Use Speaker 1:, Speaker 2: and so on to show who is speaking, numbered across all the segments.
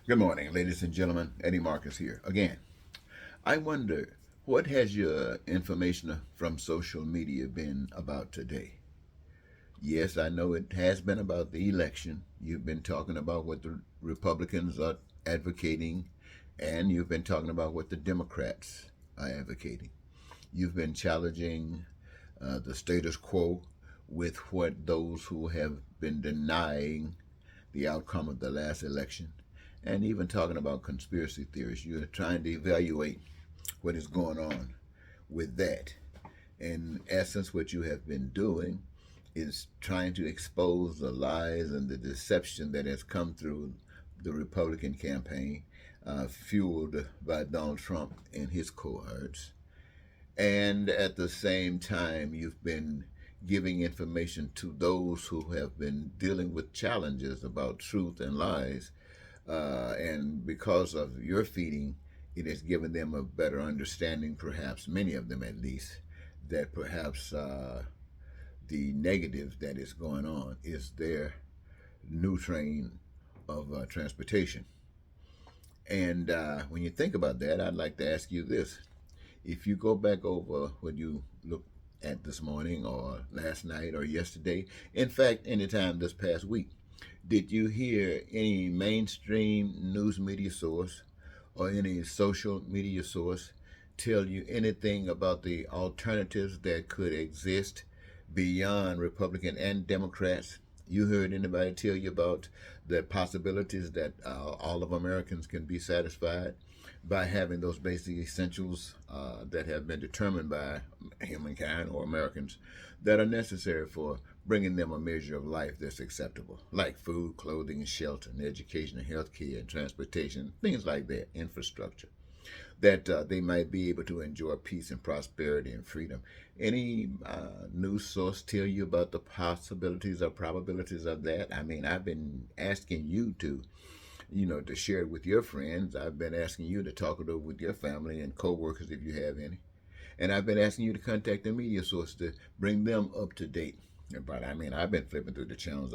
Speaker 1: Good morning, ladies and gentlemen. Eddie Marcus here again. I wonder, what has your information from social media been about today? Yes, I know it has been about the election. You've been talking about what the Republicans are advocating, and you've been talking about what the Democrats are advocating. You've been challenging the status quo with what those who have been denying the outcome of the last election, and even talking about conspiracy theories. You're trying to evaluate what is going on with that. In essence, what you have been doing is trying to expose the lies and the deception that has come through the Republican campaign, fueled by Donald Trump and his cohorts. And at the same time, you've been giving information to those who have been dealing with challenges about truth and lies. And because of your feeding, it has given them a better understanding, perhaps, many of them at least, that perhaps the negative that is going on is their new train of transportation. And when you think about that, I'd like to ask you this. If you go back over what you looked at this morning or last night or yesterday, in fact, anytime this past week, did you hear any mainstream news media source or any social media source tell you anything about the alternatives that could exist beyond Republican and Democrats? You heard anybody tell you about the possibilities that all of Americans can be satisfied by having those basic essentials that have been determined by humankind or Americans that are necessary for bringing them a measure of life that's acceptable, like food, clothing, shelter, and education, and health care, and transportation, things like that, infrastructure, that they might be able to enjoy peace and prosperity and freedom. Any news source tell you about the possibilities or probabilities of that? I mean, I've been asking you to, to share it with your friends. I've been asking you to talk it over with your family and coworkers if you have any. And I've been asking you to contact the media source to bring them up to date. But I mean, I've been flipping through the channels.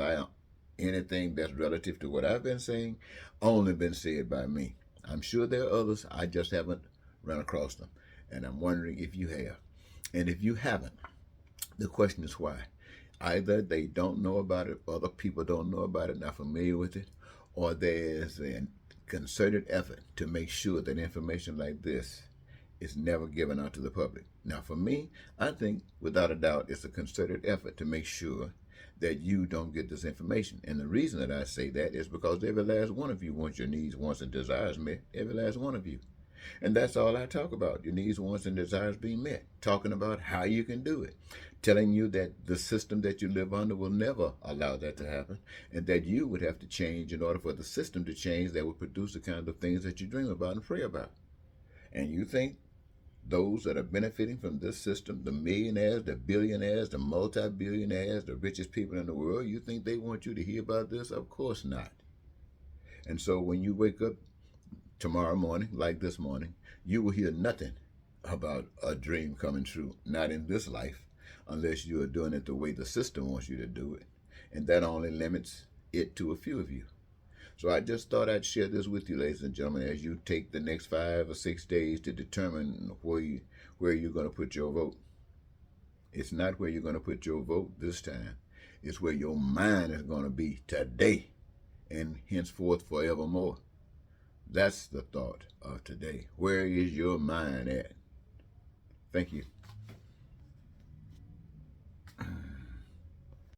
Speaker 1: Anything that's relative to what I've been saying only been said by me. I'm sure there are others. I just haven't run across them. And I'm wondering if you have. And if you haven't, the question is why. Either they don't know about it, other people don't know about it, not familiar with it, or there's a concerted effort to make sure that information like this is never given out to the public. Now, for me, I think without a doubt it's a concerted effort to make sure that you don't get this information. And the reason that I say that is because every last one of you wants your needs, wants, and desires met. Every last one of you. And that's all I talk about, your needs, wants, and desires being met. Talking about how you can do it. Telling you that the system that you live under will never allow that to happen, and that you would have to change in order for the system to change that would produce the kind of things that you dream about and pray about. And you think those that are benefiting from this system, the millionaires, the billionaires, the multi-billionaires, the richest people in the world, you think they want you to hear about this? Of course not. And so when you wake up tomorrow morning, like this morning, you will hear nothing about a dream coming true, not in this life, unless you are doing it the way the system wants you to do it. And that only limits it to a few of you. So I just thought I'd share this with you, ladies and gentlemen, as you take the next 5 or 6 days to determine where you're going to put your vote. It's not where you're going to put your vote this time. It's where your mind is going to be today and henceforth forevermore. That's the thought of today. Where is your mind at? Thank you.